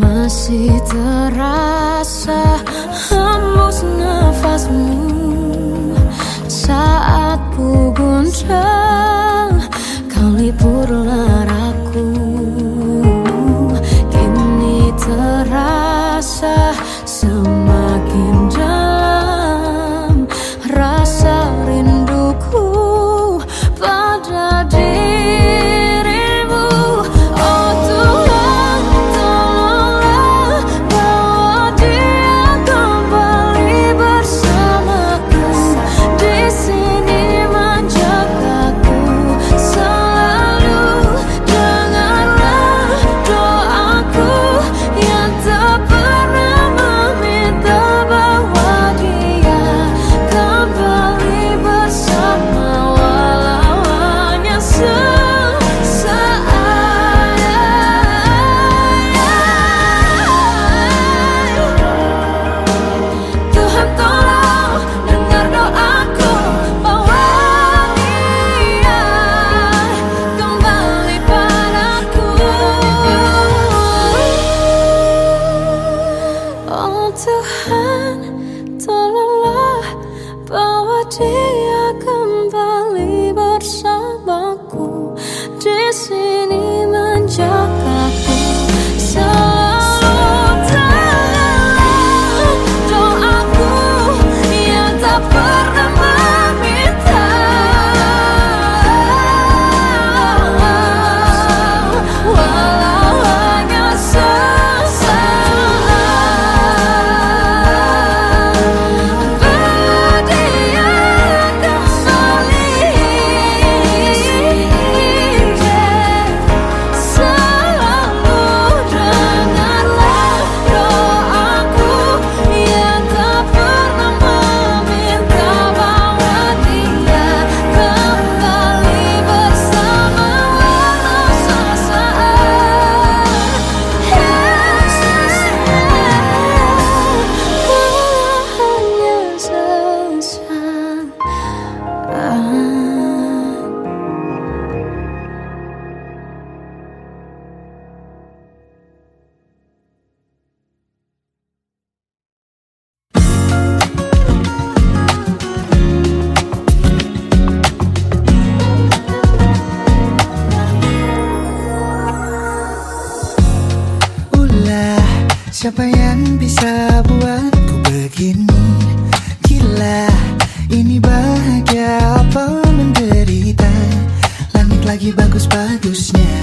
Masih terasa hembus nafasmu saat ku goncang, kau liburlah aku. Kini terasa semakin dalam rasa rinduku pada dirimu. Oh Tuhan, tolonglah bawa dia kembali bersamaku. Di sini menjagaku selalu. Dengarlah doaku yang tak pernah meminta bawa dia kembali bersama, walau hanya sesaat. Tuhan tolong dengar doaku, bawa dia kembali padaku. Oh Tuhan, tolonglah bawa dia kembali bersamaku. Di sini menjagaku selalu. Dengarlah doaku yang tak pernah meminta, walau hanya sesaat. Bawa dia kembali selalu. Dengarlah doaku yang tak pernah meminta, bawa dia kembali bersama, walau sesaat. Walau hanya sesaat. Ulah, siapa yang bisa buatku begini? Gila, ini bahagia apa menderita? Langit lagi bagus-bagusnya,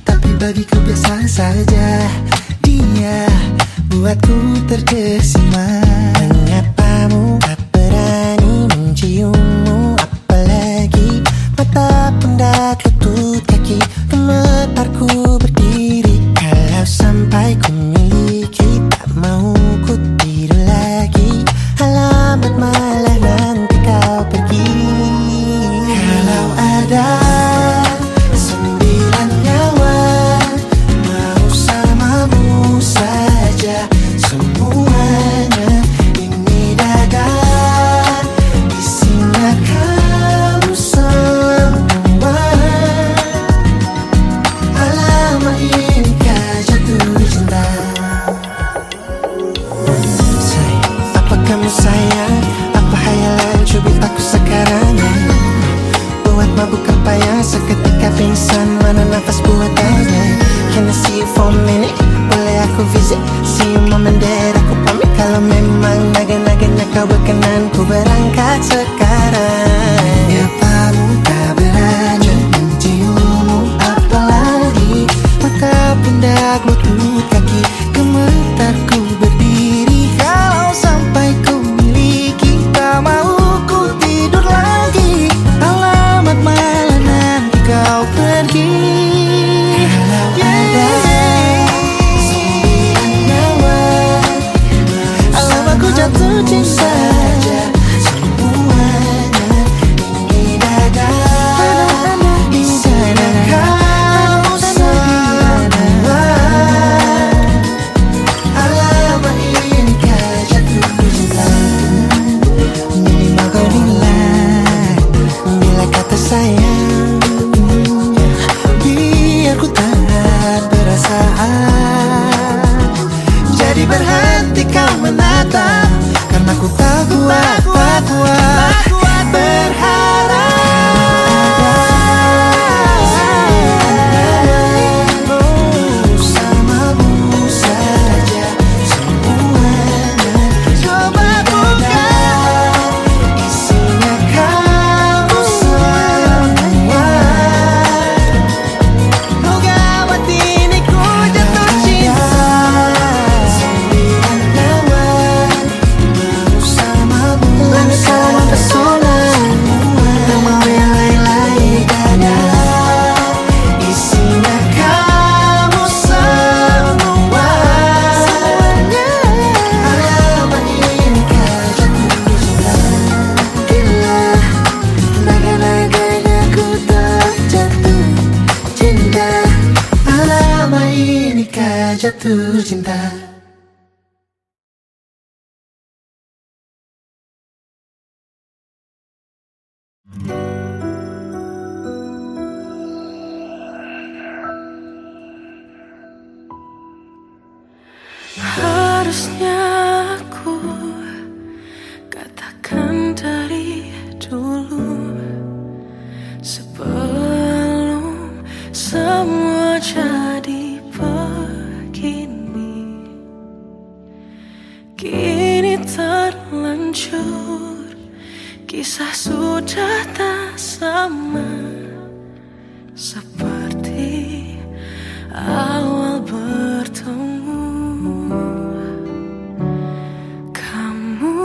tapi bagiku biasa saja. Dia buatku terkesima. Mengapamu tak berani menciummu, apalagi mata pundak lutut kaki. Gemetarku berdiri kalau sampai ku miliki, tak mau ku tidur lagi. Alamat malah nanti kau pergi. Kalau ada 9 nyawa, mau samamu saja semuanya. Ini dada isinya kamu semua. Alamak inikah jatuh cinta. Apa kamu sayang? Apa hayalan cubit aku sekarang? Buat mabuk apa yang seketika pingsan, mana nafas buatannya? Can I see you for a minute? Boleh aku visit? See you mom and dad, aku pamit. Kalau memang naga-naganya kau berkenan, ku berangkat sekarang. Ya kamu tak berani menciummu, apalagi mata pundak lutut kaki. Gemetarku berdiri kalau sampai ku miliki, tak mau ku tidur lagi. Alamat malah nanti kau pergi. Kalau ada 9 nyawa, alamatku jatuh cinta semuanya. Aku tak kuat berharap. Bersamamu saja semuanya. Coba buka, isinya kamu semua. Oh gawat ini ku jatuh cinta. Sembilan nawa bersamamu, bersama pesona. Tak mau yang lain-lain ada. Isinya kamu semua. Alamat inikah jatuh cinta. Gila, naga-naganya ku tak jatuh cinta. Alamat inikah jatuh cinta. Harusnya aku katakan dari dulu, sebelum semua jadi begini. Kini terlanjur, kisah sudah tak sama seperti awal bertemu. Kamu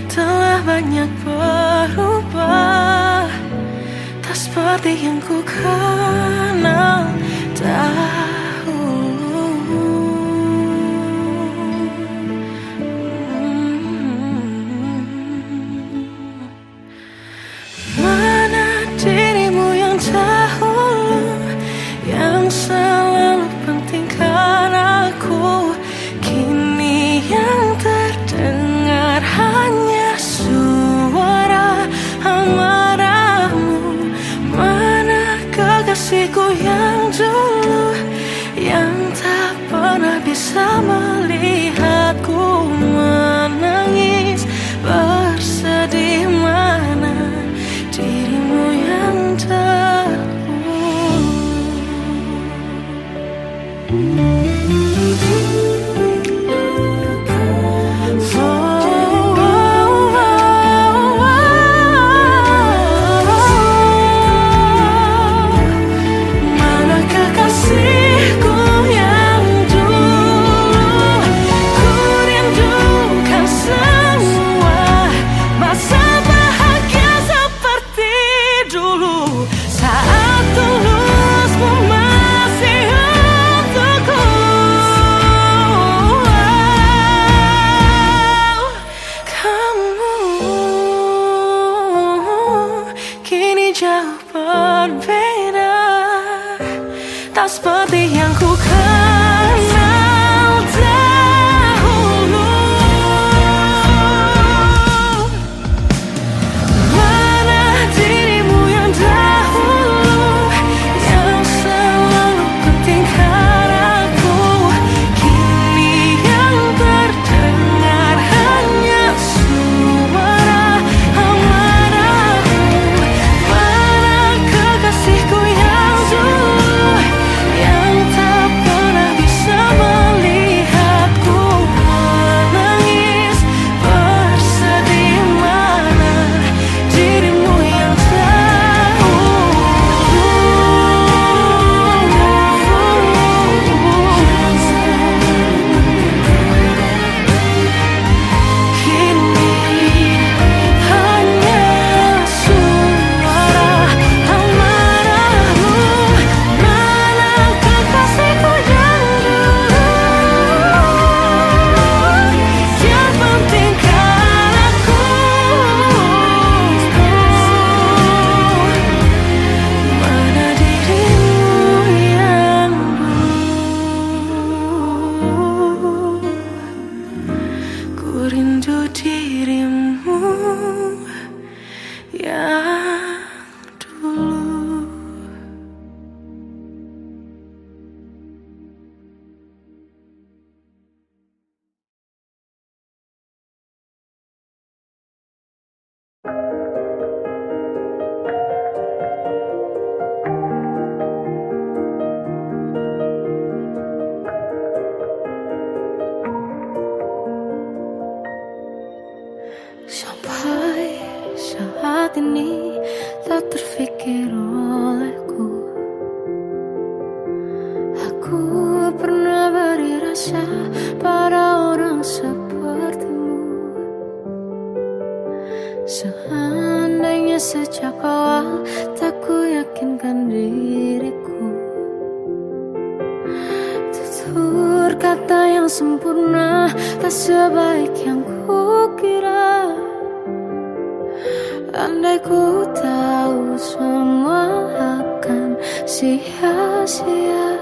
telah banyak berubah, tak seperti yang ku kenal dahulu. Mana dirimu yang dahulu, yang selalu pentingkan aku. Kini yang terdengar hanya suara amarahmu. Mana kekasihku yang dulu, yang tak pernah bisa melihatku menangis bersedih. Mana dirimu yang mana kekasihku yang dulu, ku rindukan semua masa bahagia seperti dulu, saat tulusmu masih untukku. saat ini tak terfikir olehku. Aku pernah beri rasa pada orang sepertimu. Seandainya sejak awal tak ku yakinkan diriku, tutur kata yang sempurna tak sebaik yang ku kira. Andai ku tahu semua akan sia-sia,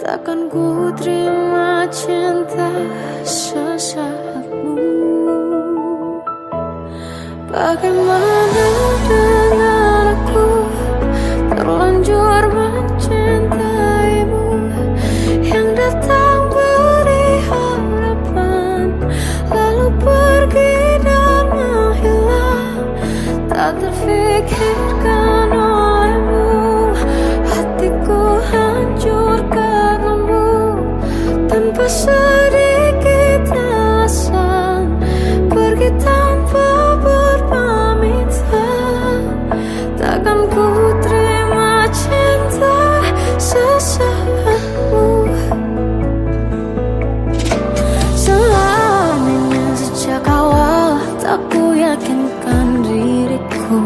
takkan ku terima cinta sesaatmu. Bagaimana dengan aku terlanjur mencintaimu, yang datang beri harapan lalu pergi dan menghilang. Tak terfikirkan olehmu, hatiku hancur karenamu. Tanpa sedikit alasan pergi tanpa berpamitan. Takkan ku terima cinta sesaatmu. Seandainya sejak awal tak ku yakinkan diriku,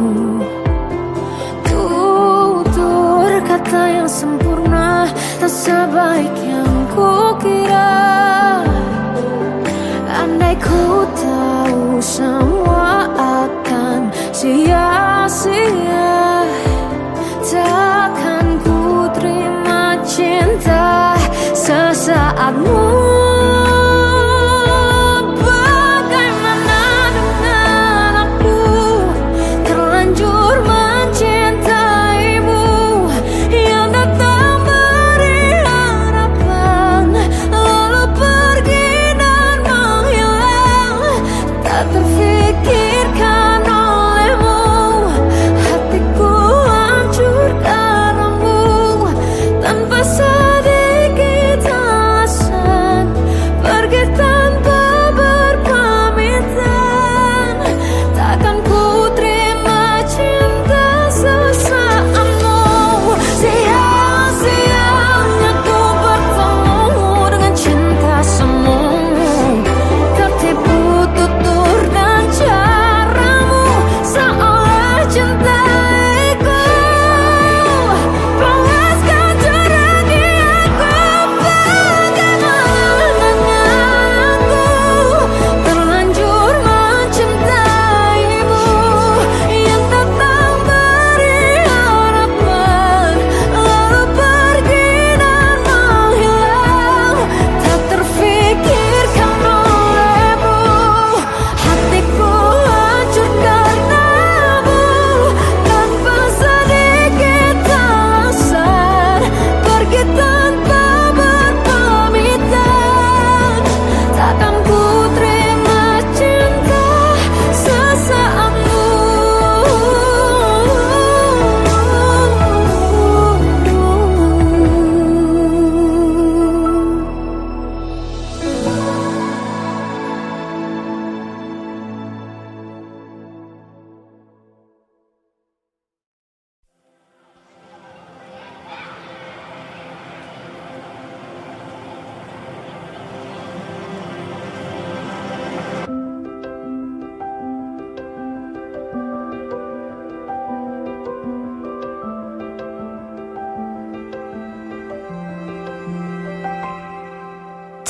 tutur kata yang sempurna tak sebaik yang ku kira. Andai ku tahu semua akan sia-sia, takkan ku terima cinta sesaatmu. Bagaimana dengan aku terlanjur mencintaimu, yang datang beri harapan lalu pergi dan menghilang. Tak terfikirkan olehmu, hatiku hancur karenamu. Tanpa sedikit alasan pergi tanpa berpamitan. Takkan ku terima cinta sesaatmu. Sia-sianya ku bertemu dengan cinta semu, tertipu tutur dan caramu seolah cintaiku. Panaskan curahi aku. Bagaimana dengan aku terlanjur mencintaimu, yang datang beri harapan lalu pergi dan menghilang. Tak terfikirkan olehmu, hatiku hancur karenamu. Tanpa sedikit alasan pergi tanpa berpamitan. Takkan ku terima cinta sesaatmu.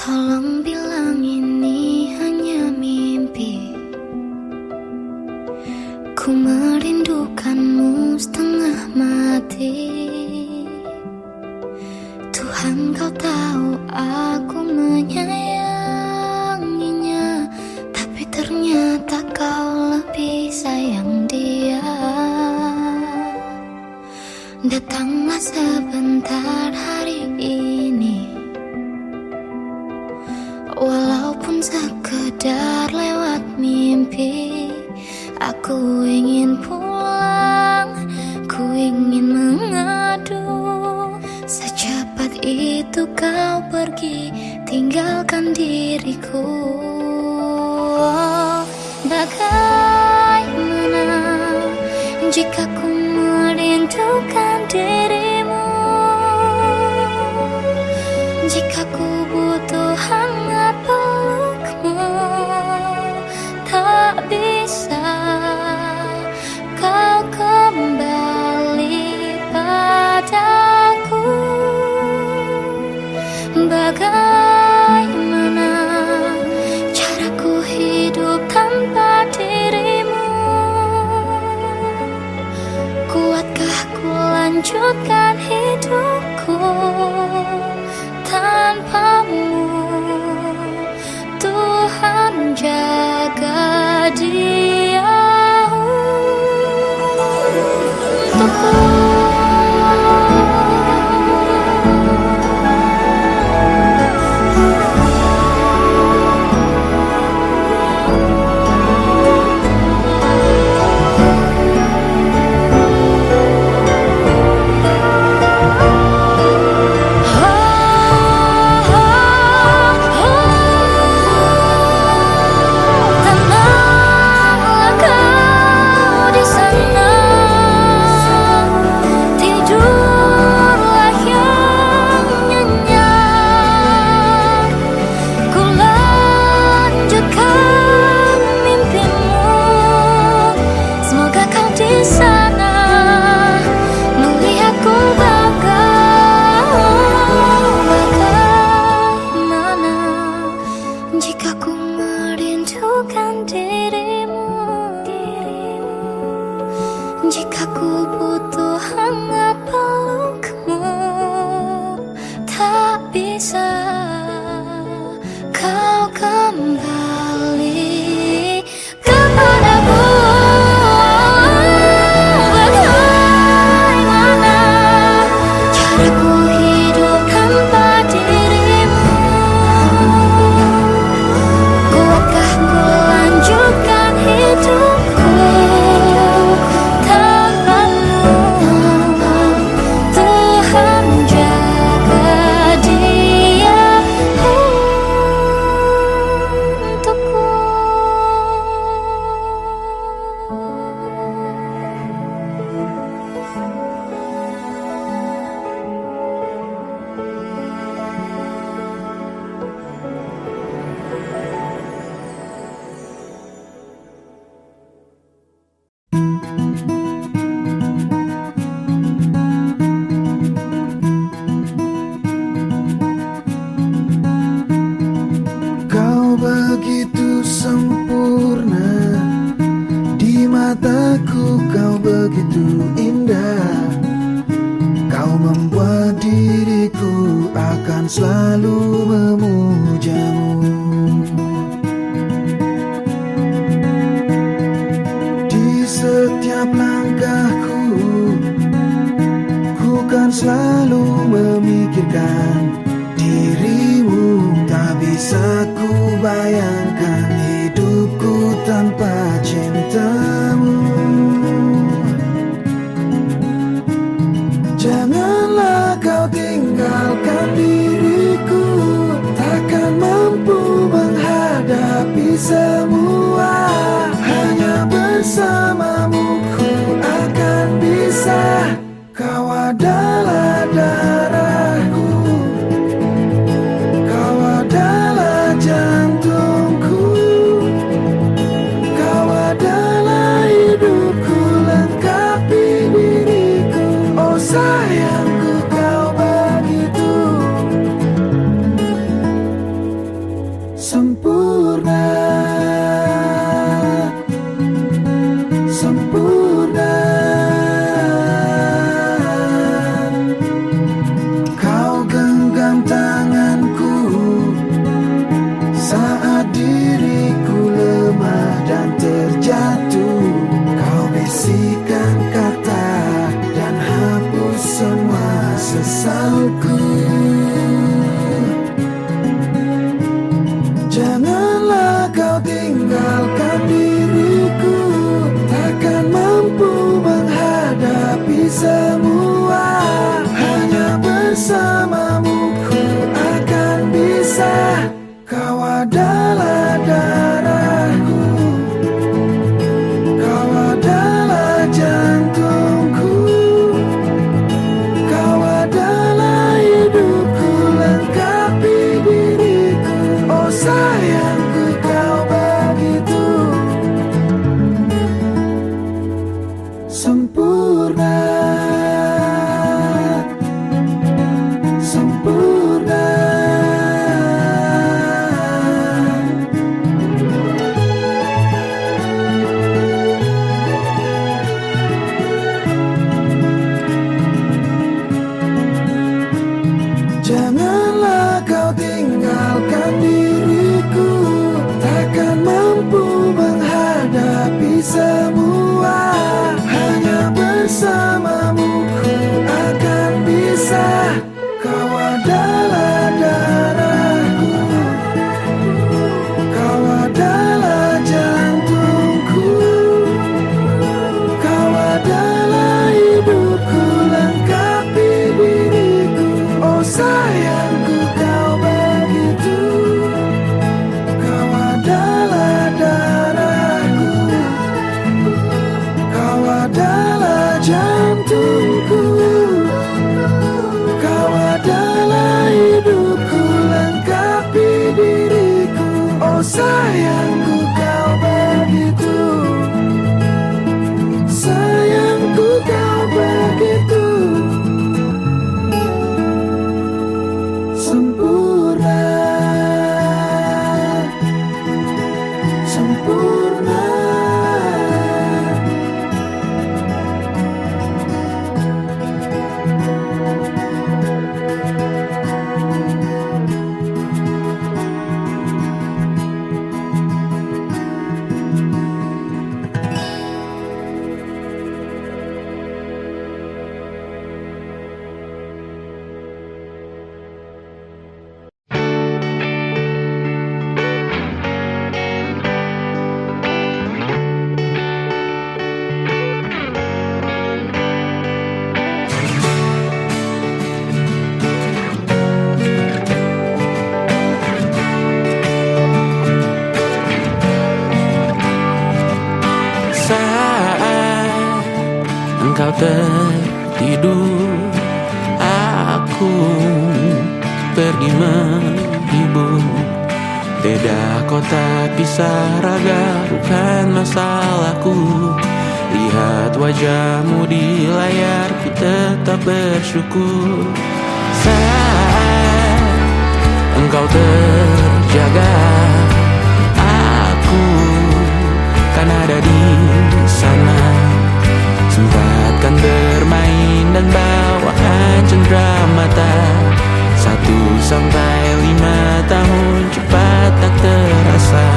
Tolong bilang ini hanya mimpi. Ku merindukanmu setengah mati. Tuhan, kau tahu aku menyayanginya, tapi ternyata kau lebih sayang dia. Datanglah sebentar hari ini, walaupun sekedar lewat mimpi. Aku ingin pulang, ku ingin mengadu. Secepat itu kau pergi, tinggalkan diriku. Bagaimana Jika ku merindukan dirimu, jika ku butuh hangat pelukmu, tak bisa kau kembali padaku. Bagaimana caraku hidup tanpa dirimu? Kuatkah ku lanjutkan hidupku tanpamu? Tuhan jaga dia untukku. Jika ku merindukan dirimu, jika ku butuh hangat pelukmu, tak bisa kau kembali kepadaku. Bagaimana caraku hidup tanpa dirimu? Kuatkah ku lanjutkan hidupku tanpamu? Tuhan jaga dia untukku. Kau begitu sempurna, di mataku kau begitu indah. Kau membuat diriku akan selalu memujamu. Di setiap langkahku, ku kan selalu memikirkan dirimu. Tak bisa ku bayangkan hidupku tanpa cintamu. Janganlah kau tinggalkan diriku, takkan mampu menghadapi semua. Hanya bersamamu ku akan bisa. Kau adalah darahku, kau adalah jantungku, kau adalah hidupku, lengkapi diriku. Oh sayangku, kau begitu sempurna, sempurna. Kau genggam tanganku saat diriku lemah dan terjatuh. Kau bisikan kata dan hapus semua sesalku. Janganlah kau tinggalkan diriku, takkan mampu menghadapi semua. Hanya bersamamu ku akan bisa. Kau adalah darahku, kau adalah jantung. Janganlah kau tinggalkan diriku, takkan mampu menghadapi semua. Hanya bersamamu ku akan bisa. Kau adalah darahku, kau adalah jantungku, kau adalah hidupku, lengkapi diriku. Oh sayangku kau begitu. Kau adalah darahku, kau adalah jantungku, kau adalah hidupku, lengkapi diriku. Oh sayangku kau begitu. Sayangku kau begitu sempurna, sempurna. Saat engkau tertidur, aku pergi menghibur. Beda kota pisah raga bukan masalahku. Lihat wajahmu di layar, ku tetap bersyukur. Saat engkau terjaga, aku kan ada di sana. Sempatkan bermain dan bawakan cenderamata. 1-5 tahun cepat tak terasa.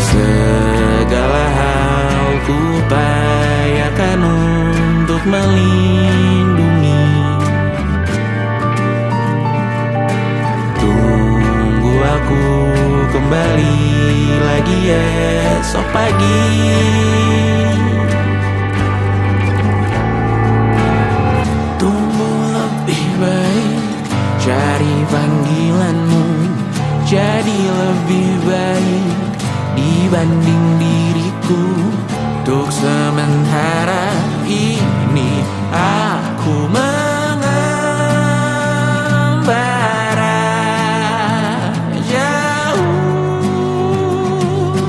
Segala hal ku upayakan untuk melindungi. Tunggu aku kembali lagi esok pagi. Tumbuh lebih baik, cari panggilanmu, jadi lebih baik dibanding diriku. Untuk sementara ini aku mengembara jauh.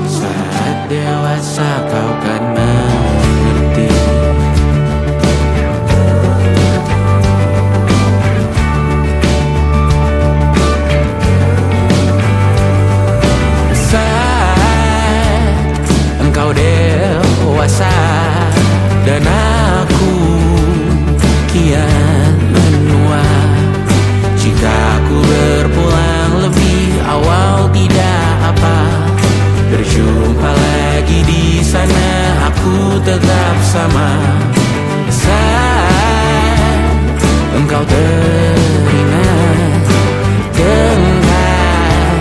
Saat dewasa kau kan mengerti. Saat engkau dewasa dan aku kian menua. Jika aku berpulang lebih awal tidak apa. Berjumpa lagi di sana, aku tetap sama. Saat engkau teringat tentang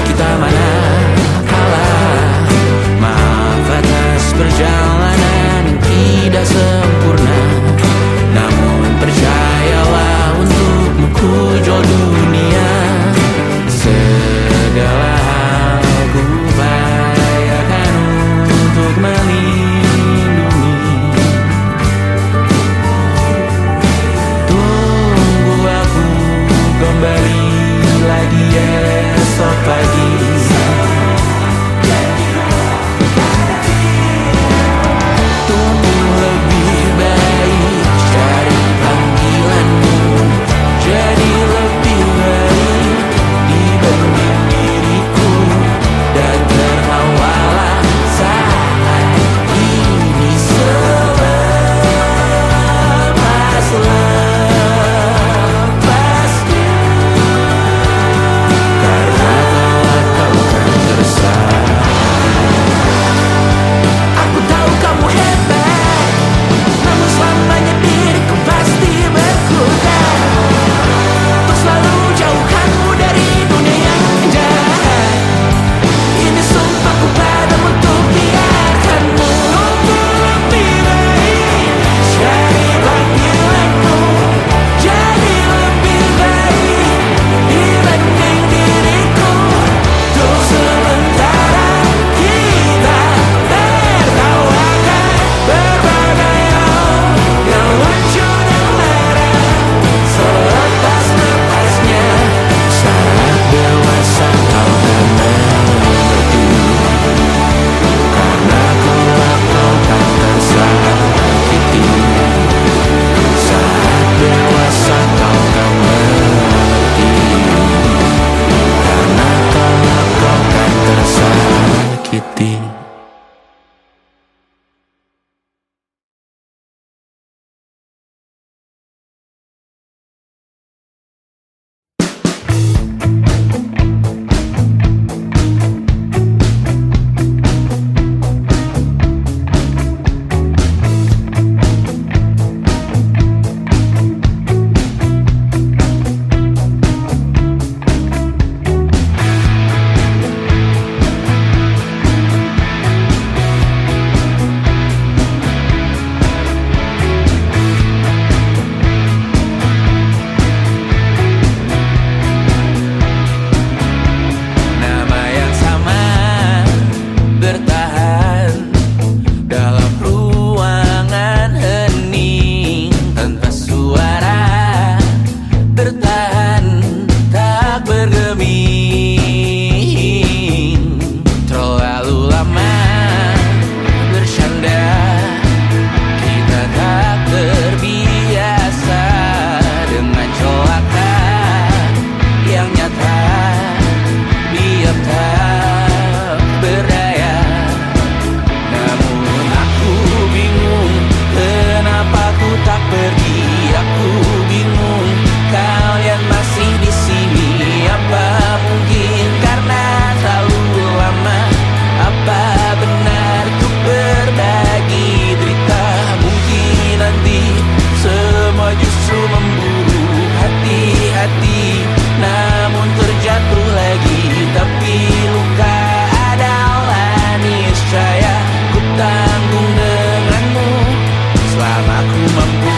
kita mana kalah. Maaf atas perjalanan yang tidak sempurna, namun percayalah untukmu ku jual dunia. Segala hal ku upayakan untuk melindungi. Tunggu sering terlalu lama bercanda. Kita tak terbiasa dengan celaka yang nyata. Diam tak berdaya, namun aku bingung kenapa ku tak pergi. Aku bingung kalian masih di sini. Apa mungkin karena terlalu lama? Apa benar ku berbagi derita? Mungkin nanti semua justru memburu hati-hati, namun terjatuh lagi. Tapi luka adalah niscaya ku tanggung denganmu selama ku mampu.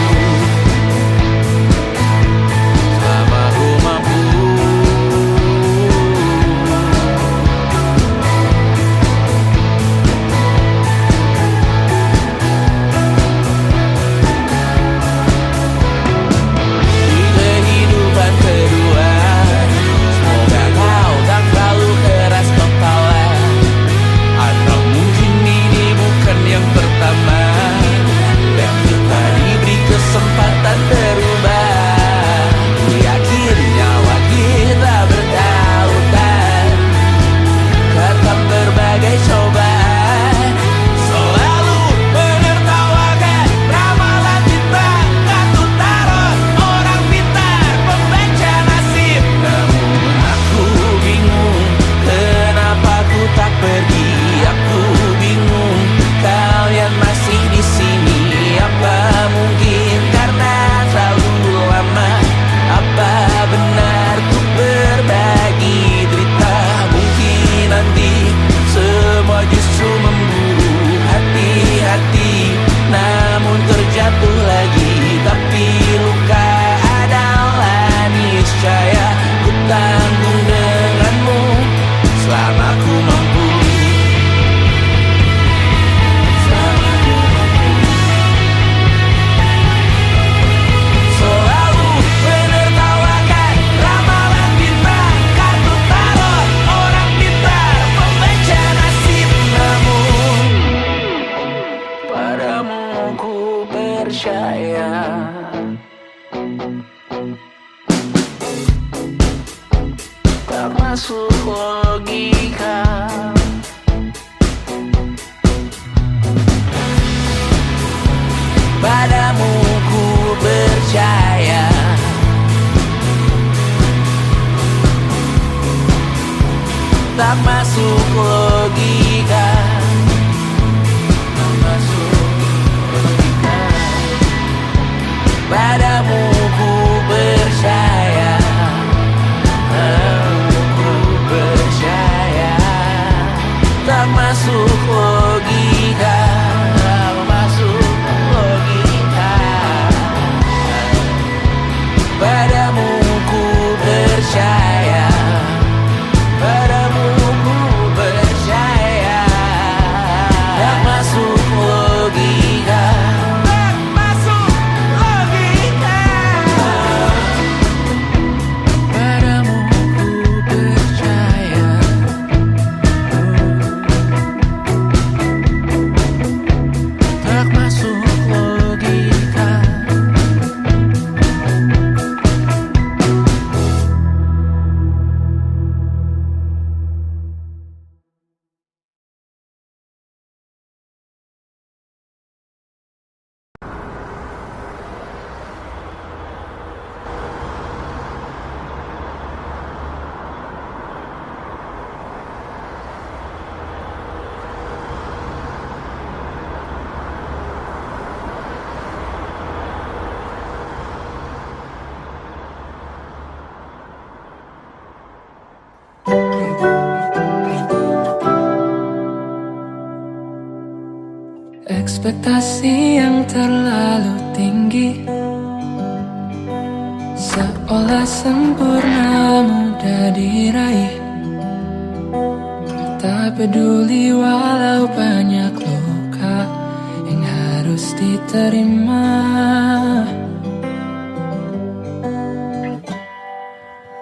Selama ku mampu. Di kehidupan kedua, semoga kau tak terlalu keras kepala. Atau mungkin ini bukan yang pertama, dan kita diberi kesempatan berubah. Ku yakin nyawa kita bertautan, karena berbagai cobaan selalu menertawakan ramalan kita. Kartu tarot orang pintar pembaca nasib, namun aku bingung kenapa ku tak pergi. Aku bingung kalian masih di sini. Apa mungkin karena terlalu lama? Apa benar ku berbagi derita? Mungkin nanti semua justru memburu hati-hati, namun terjatuh lagi. Tapi luka adalah niscaya ku tanggung denganmu selama ku mampu. Selama ku mampu. Selalu menertawakan ramalan bintang, kartu tarot orang pintar pembaca nasib, namun padamu ku percaya. Tak masuk logika. Padamu ku percaya. Tak masuk logika. Tak masuk logika. Padamu ku percaya. Padamu ku percaya. Tak masuk logika. Tak masuk logika. Padamu ku percaya. Padamu ku percaya. Tak masuk logika. Tak masuk logika. Padamu ku percaya. Tak masuk logika. Ekspektasi yang terlalu tinggi, seolah sempurna mudah diraih. Tak peduli walau banyak luka yang harus diterima.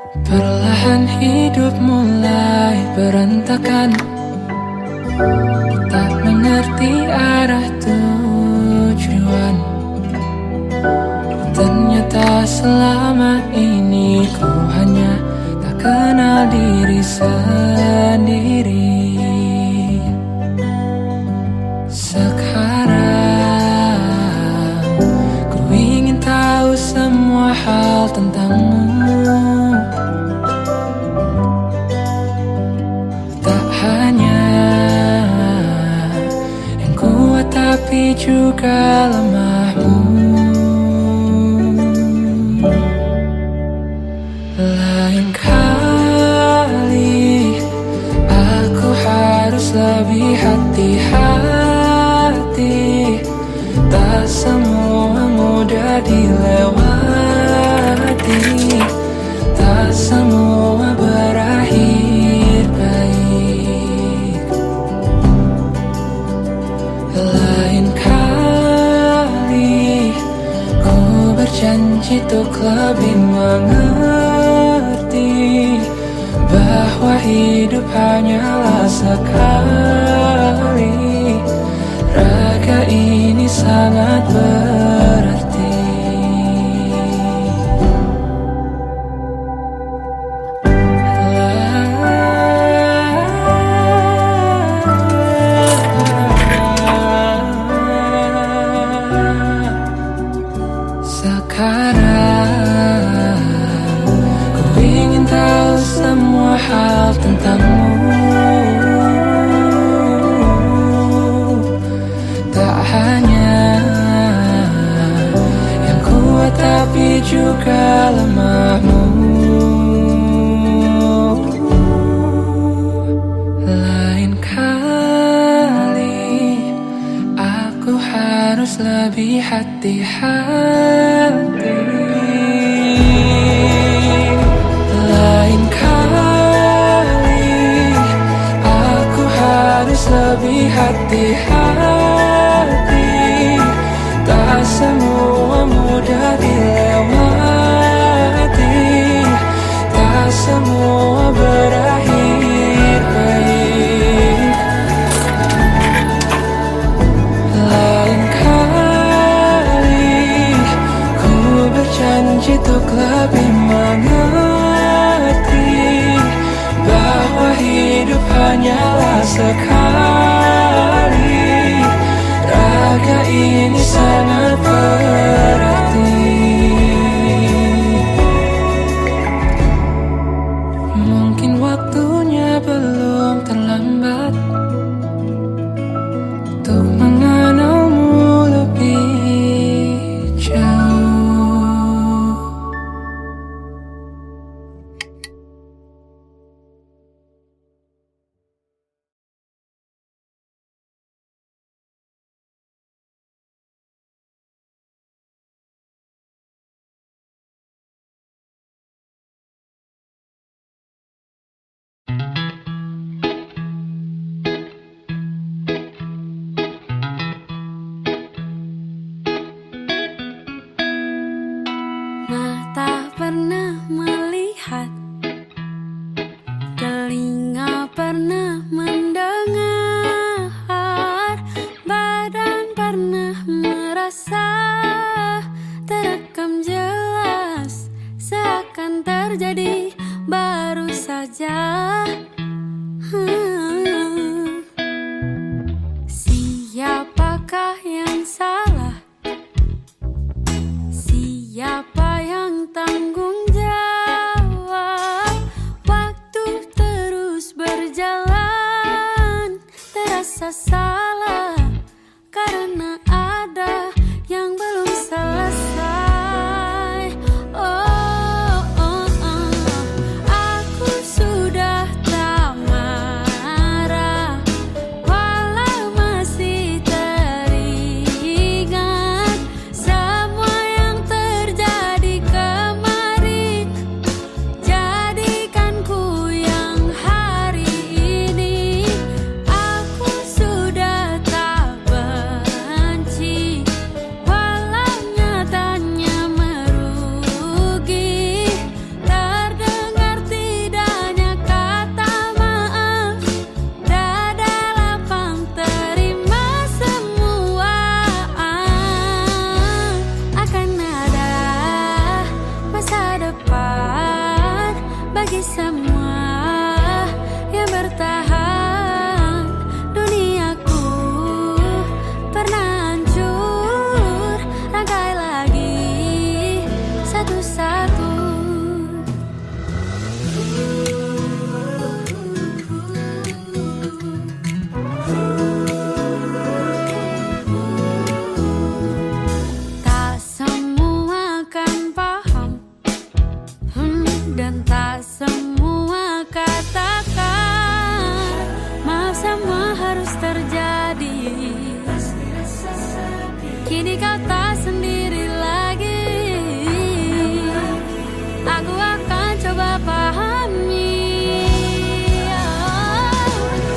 Perlahan hidup mulai berantakan, tak mengerti arah tujuan. Ternyata selama ini ku hanya tak kenal diri sendiri. Sekarang ku ingin tahu semua hal tentangmu. Tak hanya yang kuat tapi juga lemahmu. Lain kali aku harus lebih hati-hati. Tak semua mudah dilewati, tak semua berakhir baik. Lain kali ku berjanji untuk lebih mengerti bahwa hidup hanyalah sekali. Raga ini sangat berarti. Sekarang ku ingin tahu semua hal tentangmu. Tak hanya yang kuat tapi juga lemahmu. Lain kali aku harus lebih hati-hati. Lain kali aku harus lebih hati-hati. Tak semua mudah dilewati, tak semua berakhir baik. Lain kali ku berjanji untuk lebih mengerti bahwa hidup hanyalah sekali. Raga ini sangat berarti. Mungkin waktunya belum terlambat untuk mengenalmu lebih jauh. Mata pernah melihat, telinga pernah mendengar, badan pernah merasa, terekam jelas, seakan terjadi baru saja. Siapakah yang salah? Siapa yang tanggung jawab? Waktu terus berjalan, terasa salah karena ada yang belum selesai. Oh, oh, oh. Aku sudah tak marah, walau masih teringat semua yang terjadi kemarin. Jadikan ku yang hari ini. Aku sudah bagi semua yang bertahan. Duniaku pernah hancur, rangkai lagi satu-satu. Tak semua kan paham, dan tak semua katakan maaf, semua harus terjadi. Kini kau tak sendiri lagi. Aku akan coba pahami.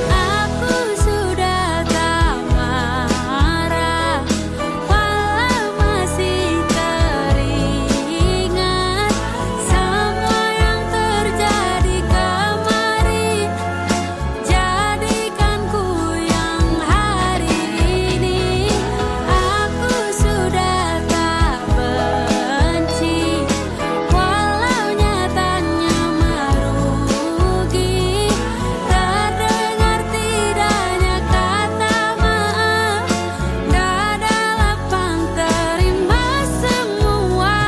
Aku sudah tak marah, walau masih teringat semua yang terjadi kemarin. Jadikan ku yang hari ini. Aku sudah tak benci, walau nyatanya merugi. Terdengar tidaknya kata maaf, dada lapang terima semua.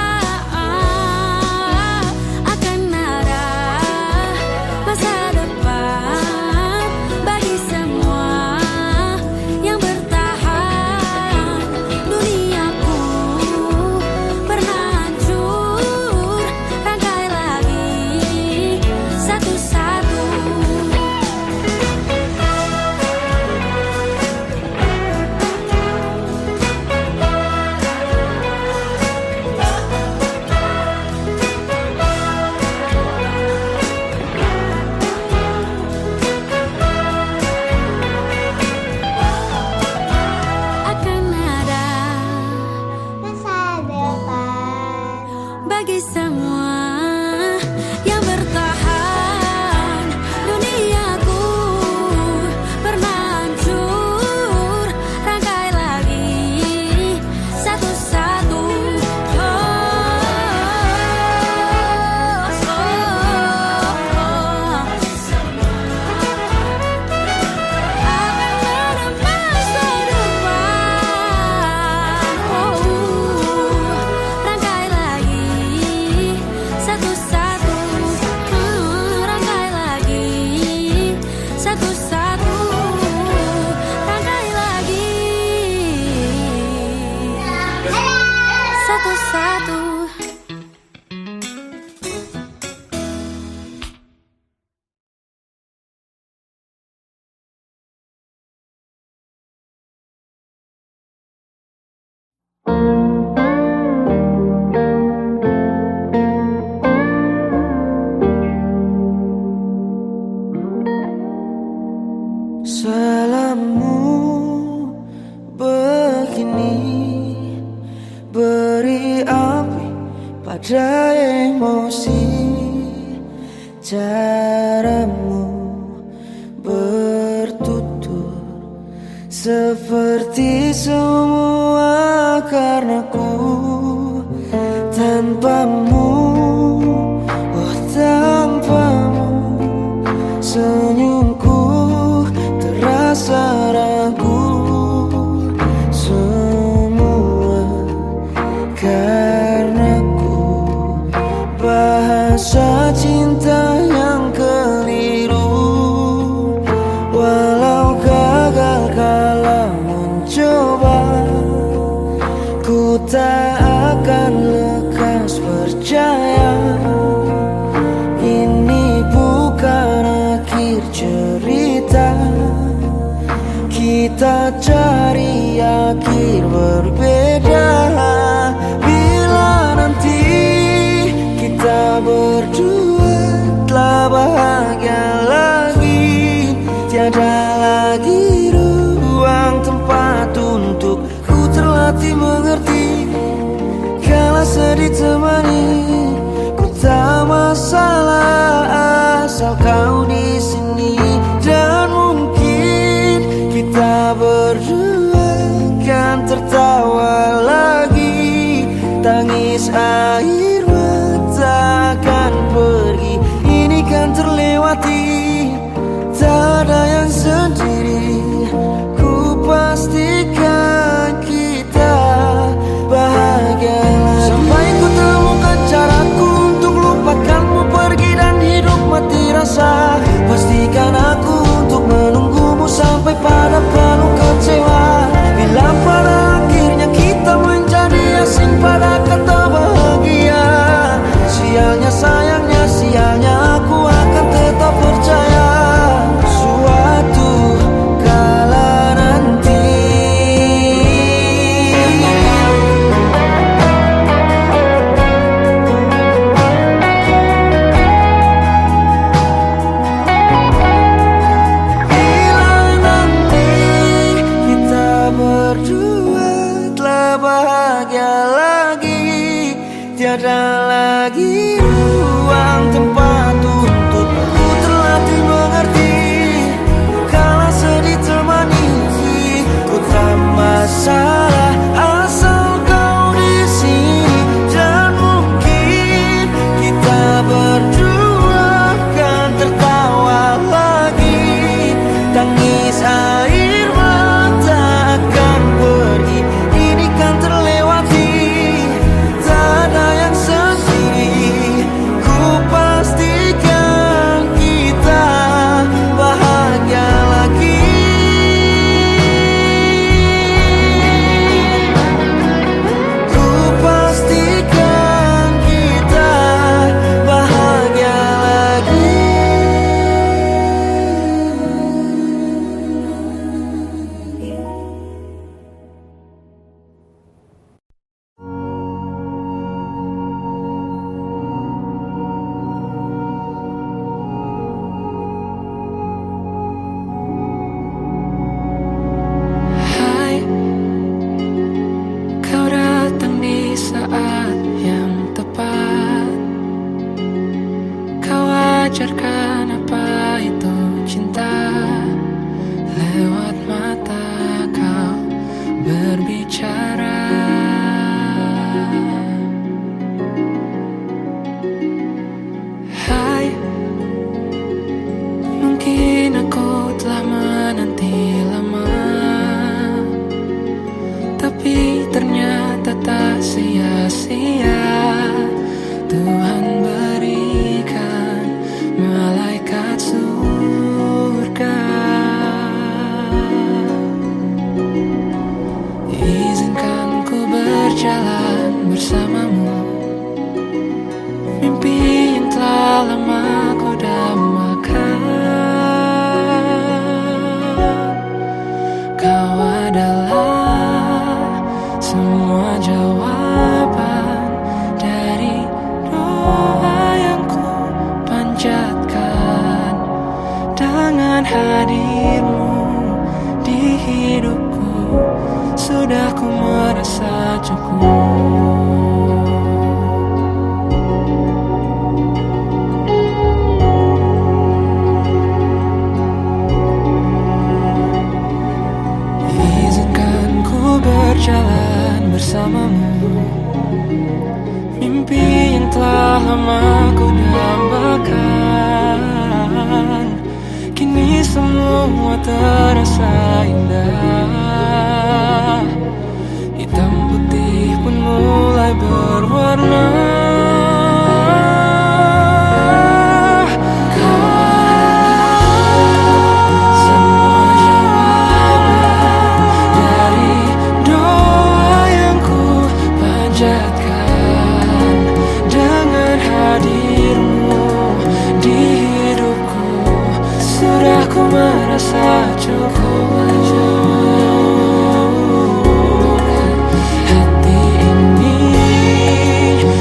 Akan ada masa depan bagi semua yang bertahan. Duniaku pernah hancur, rangkai lagi satu-satu. Akan ada Masa depan bagi semua yang bertahan. Duniaku pernah hancur, rangkai lagi satu-satu. Akan ada masa depan. Rangkai lagi satu-satu. Rangkai lagi satu-satu. Rangkai lagi satu-satu. Salammu begini, beri api pada emosi. Caramu bertutur seperti semua karenaku. Tanpamu, oh tanpamu, senyumku terasa ragu. Semua karenaku, bahasa cinta yang keliru. Walau gagal kala mencoba, ku tak akan lekas percaya. Ini bukan akhir cerita, kita cari akhir berbeda. Bila nanti kita berdua telah bahagia lagi, tiada lagi ruang tempat untuk ku terlatih mengerti. Kala sedih temani, ku tak masalah asal kau di sini. Dan mungkin kita berdua kan tertawa lagi, tangis air mata akan pergi. Ini lewati, tak ada yang sendiri. Ku pastikan kita bahagia lagi. Sampai ku temukan caraku untuk lupakanmu pergi dan hidup mati rasa. Pastikan aku untuk menunggumu sampai pada penuh kecewa. Bila pada akhirnya kita menjadi asing pada kata bahagia. Sialnya sayangnya sialnya aku akan tetap percaya suatu kala nanti. Bila nanti kita berdua telah bahagia lagi, tiada lagi ruang tempat untuk ku terlatih mengerti. Kala sedih temani, ku tak masalah asal kau di sini. Dan mungkin kita berdua kan tertawa lagi. Tangis air mata akan pergi, ini kan terlewati. Tak ada yang sendiri, ku pastikan kita bahagia lagi. Ku pastikan kita bahagia lagi. Hai, kau datang di saat yang tepat. Kau ajarkan apa itu cinta. Lewat mata kau berbicara. Hai, mungkin aku telah menanti lama, tapi ternyata tak sia-sia. Tuhan berikan malaikat surga. Izinkan ku berjalan bersamamu, mimpi yang telah lama ku dambakan. Kau adalah semua jawaban dari doa yang ku panjatkan. Dengan hadirmu di hidupku, sudah ku merasa cukup. Izinkan ku berjalan bersamamu, mimpi yang telah lama ku dambakan. Kini semua terasa indah, hitam putih pun mulai berwarna. Merasa cukup. Hati ini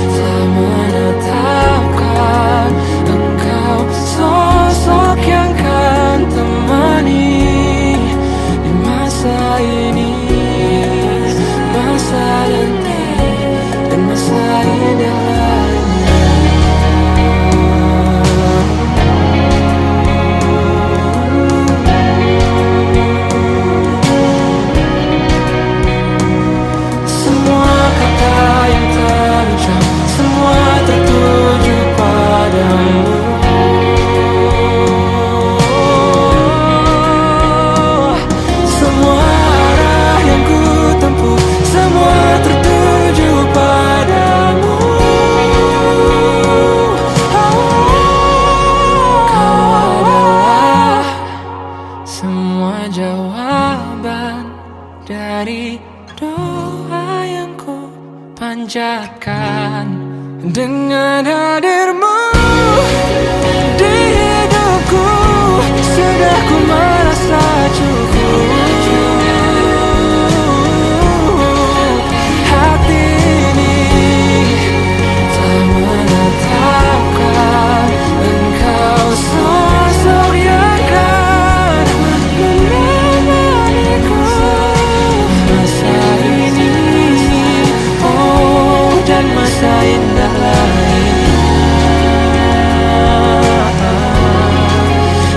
telah menetapkan engkau sosok yang kan temani di masa ini, masa nanti, dan masa indah lainnya. Dengan hadirmu di hidupku, sudah ku merasa cukup. Hati ini tak menetapkan engkau sosok yang kan menemaniku masa ini, oh, dan masa indah lainnya.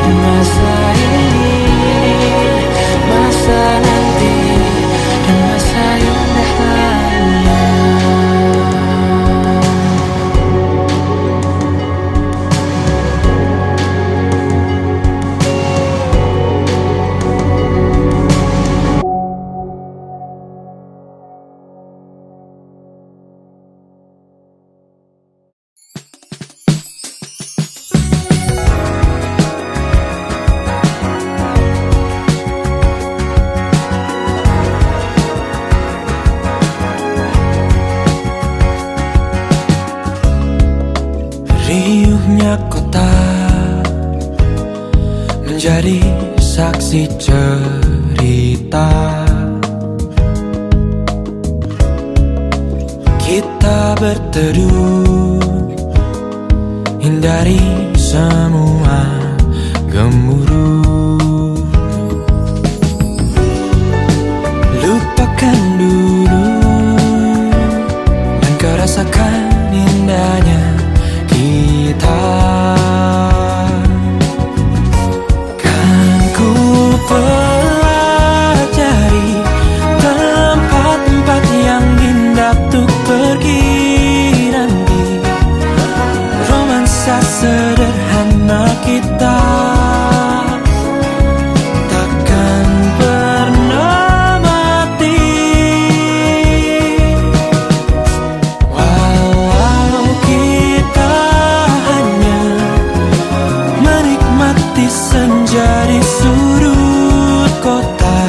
Masa ini, masa nanti, dan masa indah lainnya. Riuhnya kota menjadi saksi cerita kita berteduh, hindari semua gemuruh. Lupakan dulu dan kau rasakan indahnya kita. Kan ku pelajari tempat-tempat yang indah untuk pergi nanti. Romansa sederhana kita takkan pernah mati. Walau kita hanya menikmati senja di sudut kota,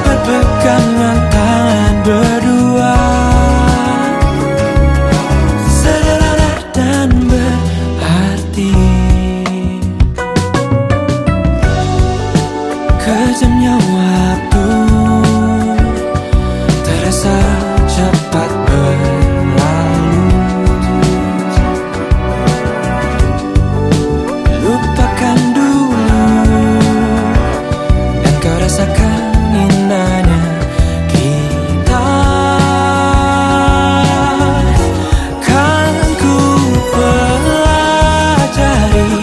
berpegangan tangan berdua, sederhana dan berarti. Kejamnya waktu terasa cepat berlalu. Lupakan dulu dan kau rasakan indahnya kita. Kan ku pelajari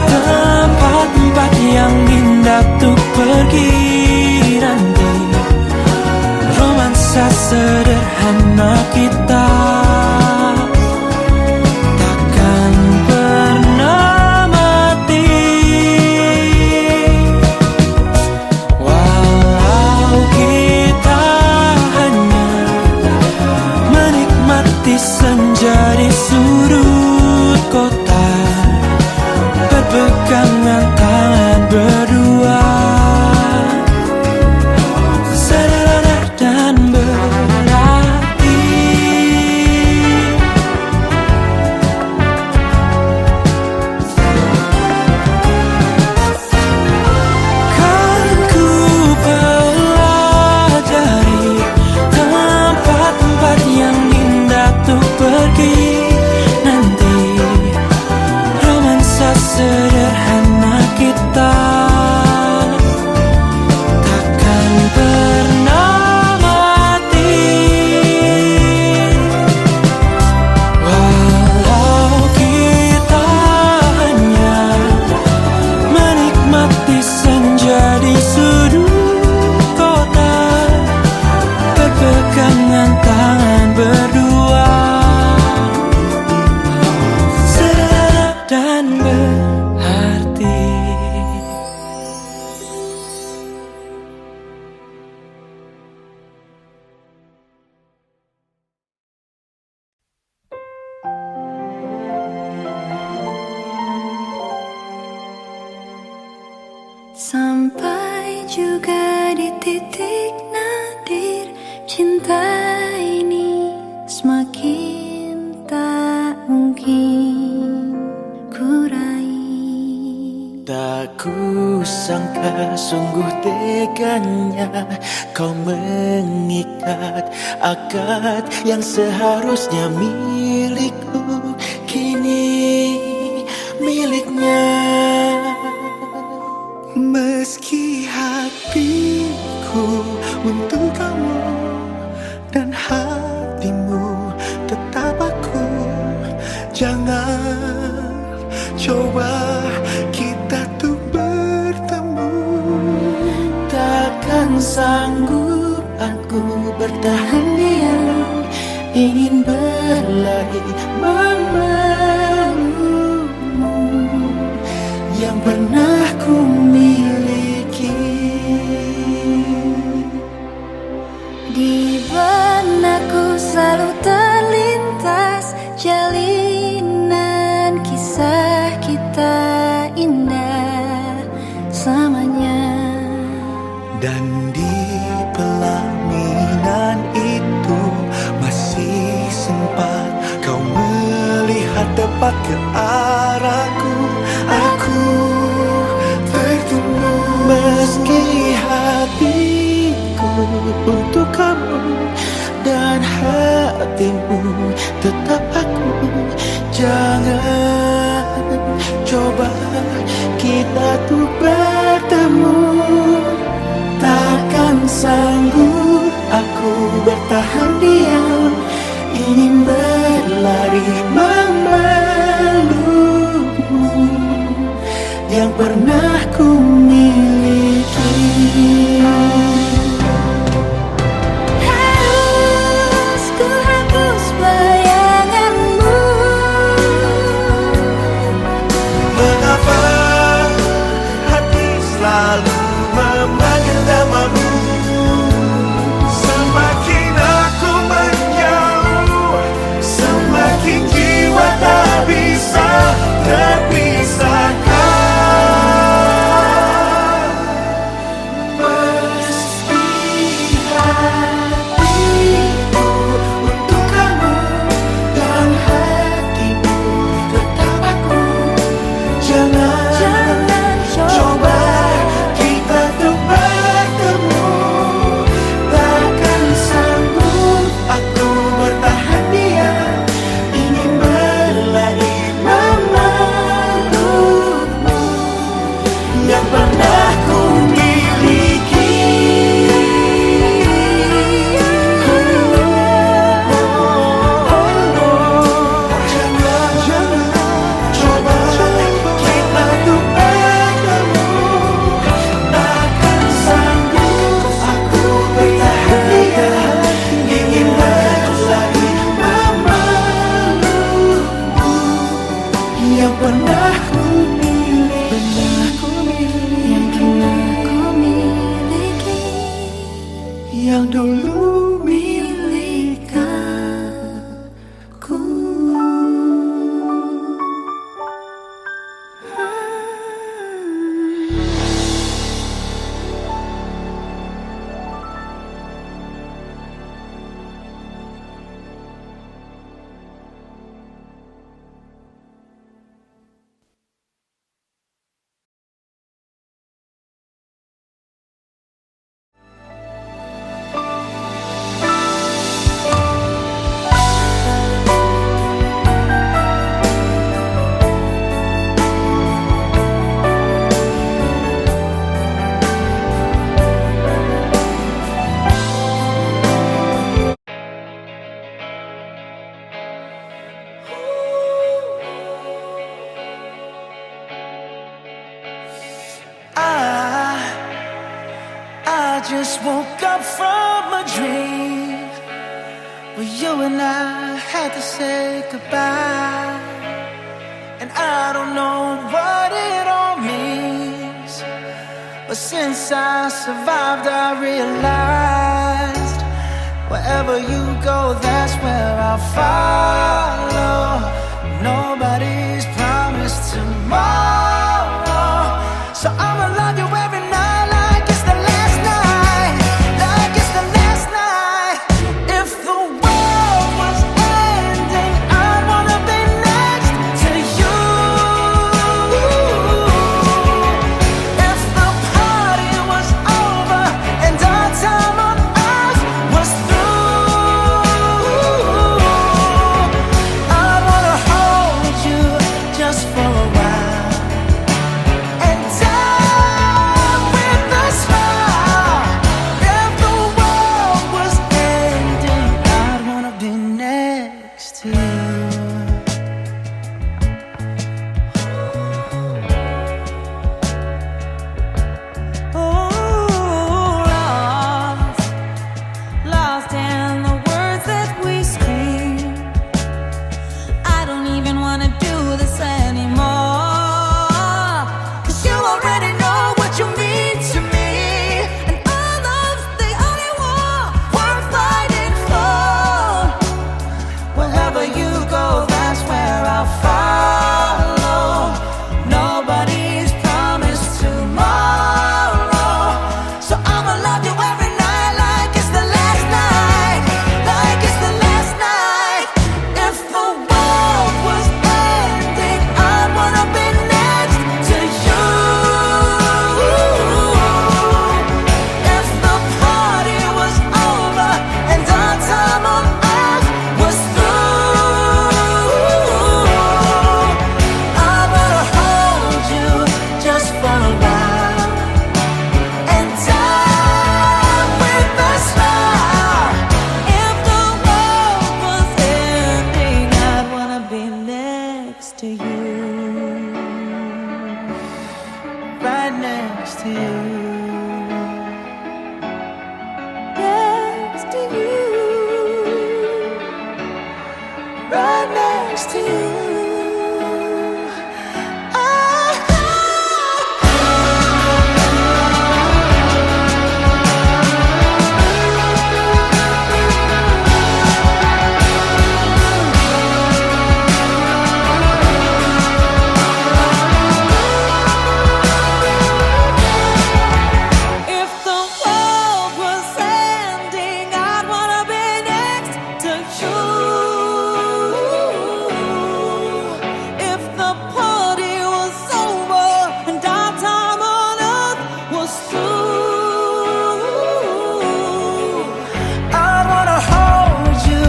tempat-tempat yang indah untuk pergi nanti. Romansa sederhana kita takkan pernah mati. Walau kita hanya menikmati senja di sudut kota, berpegangan tangan berdua, sederhana dan berarti. Kan ku pelajari tempat-tempat yang indah untuk pergi nanti. Romansa sederhana kita takkan pernah mati. Walau kita hanya menikmati senja di sudut kota, berpegangan tangan berdua, sederhana dan berarti. Sampai juga di titik nadir cinta ini semakin tak Tak kusangka sungguh teganya kau mengikat akad yang seharusnya milikku, kini miliknya. Meski hatiku untuk kamu dan hatimu tetap aku, jangan coba kita tuh bertemu. Takkan sanggup aku bertahan diam, ingin berlari memelukmu yang pernah ku miliki. Di benakku selalu terlintas jalinan kisah kita indah selamanya. Dan di pelaminan itu masih sempat kau melihat tepat ke arahku. Aku tertunggu. Meski hatiku untuk kamu dan hatimu tetap aku, jangan coba kita tuh bertemu. Takkan sanggup aku bertahan diam, ingin berlari memelukmu yang pernah ku miliki. Harus ku hapus bayanganmu. Mengapa hati selalu memanggil namamu? Semakin aku menjauh, semakin jiwa tak bisa terpisahkan. Meski hatiku untuk kamu dan hatimu tetap aku, jangan coba kita tuh bertemu. Takkan sanggup aku bertahan diam, ingin berlari memelukmu yang pernah ku miliki. Jangan coba kita tuh bertemu. Takkan sanggup aku bertahan diam, ingin berlari memelukmu yang pernah ku miliki. Yang pernah ku miliki. Yang dulu Milik aku. I just woke up from a dream where you and I had to say goodbye. And I don't know what it all means, but since I survived I realized wherever you go, that's where I'll follow. Nobody's promised tomorrow, so I'ma love you every night like it's the last night, like it's the last night. If the world was ending, I'd wanna be next to you. right next to you. Next to you. Right next to you. If the world was ending, I'd wanna be next to you. If the party was over and our time on earth was through, I wanna hold you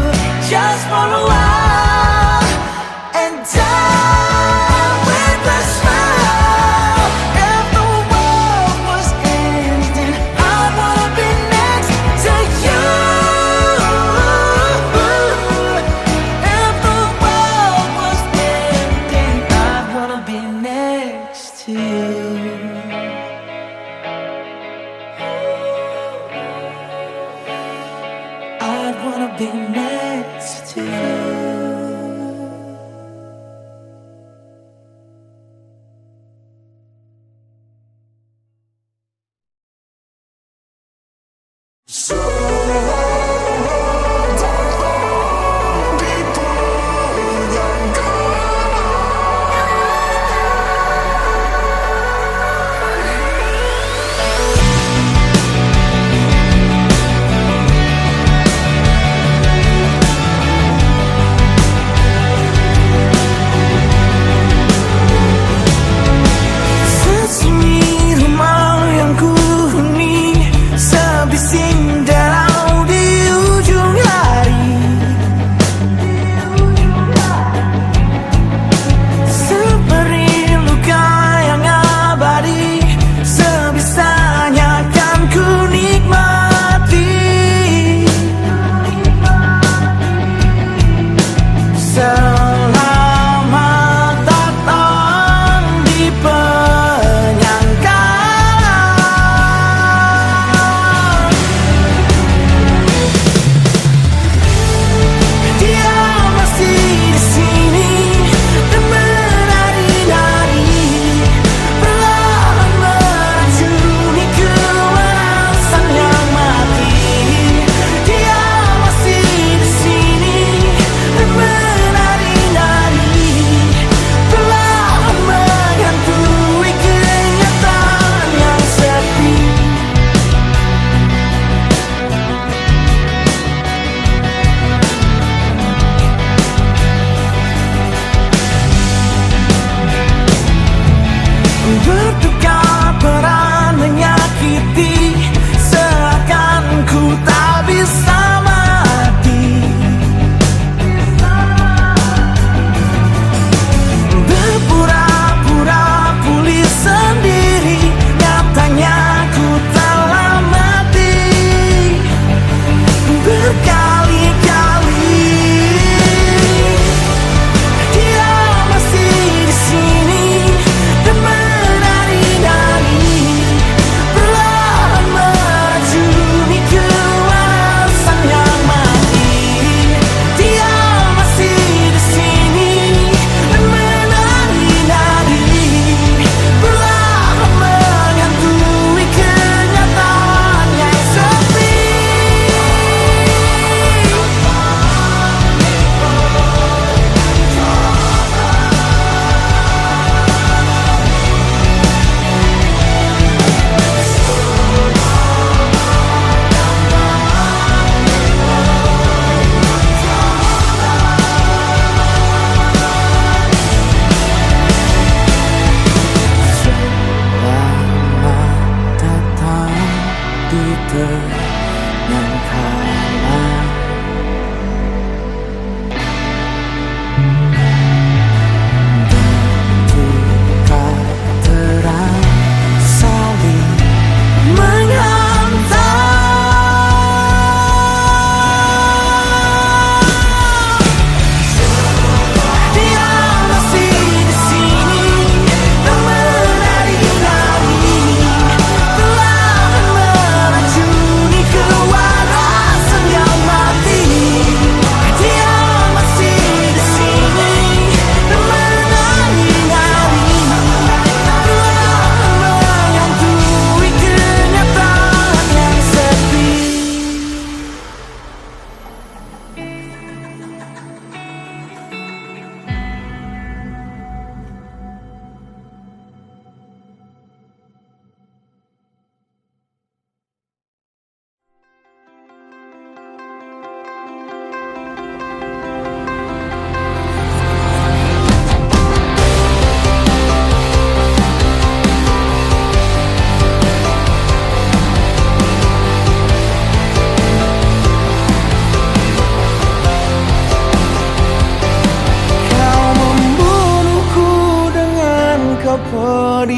just for a while and die with a smile. If the world was ending, I wanna be next to you. If the world was ending, I wanna be next to you. I'd wanna be next to you. Sesunyi rumah yang kuhuni, sebising danau di ujung hari. Seperti luka yang abadi, sebisanya kan ku nikmati. Selamat datang di penyangkalan. Dia masih di sini dan menari-nari, perlahan meracuniku merasaan yang mati. Dia masih di sini dan menari-nari, perlahan menghantui kenyataan yang sepi. Bertukar peran menyakiti, seakan ku tak bisa mati. Berpura-pura pulih sendiri, nyatanya ku telah mati berkali-kali. Dia masih di sini dan menari-nari,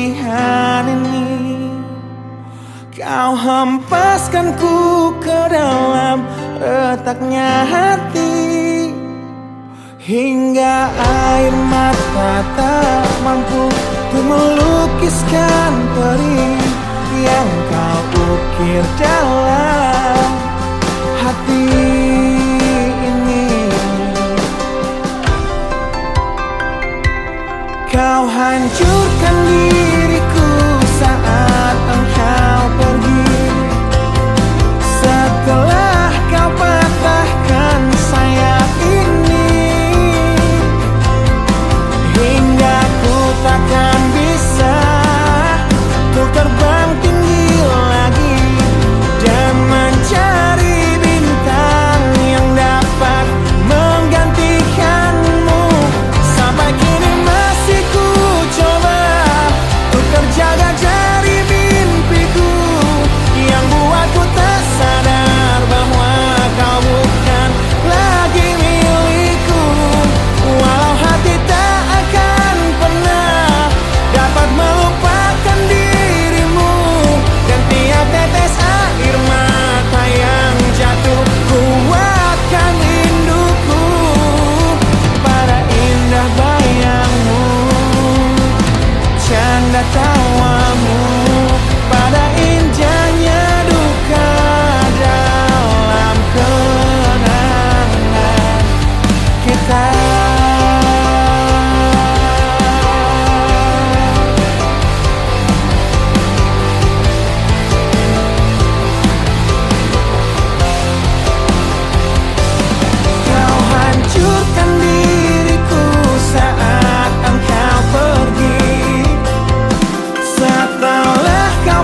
pilihan ini. Kau hempaskanku ke dalam retaknya hati, hingga air mata tak mampu untuk melukiskan perih yang kau ukir dalam hati ini. Kau hancurkan diriku saat engkau pergi, setelah kau patahkan sayap ini, hingga ku takkan bisa untuk terbang tinggi lagi dan mencari bintang yang dapat menggantikanmu. Sampai kini masih ku coba untuk terjaga dari mimpiku yang buatku tak sadar bahwa kau bukan lagi milikku. Walau hati tak akan pernah dapat melupakan dirimu, dan tiap tetes air mata yang jatuh kuatkan rinduku pada indah bayangmu, canda tawamu, pada indahnya duka dalam kenangan kita. Kau hancurkan diriku saat engkau pergi, setelah kau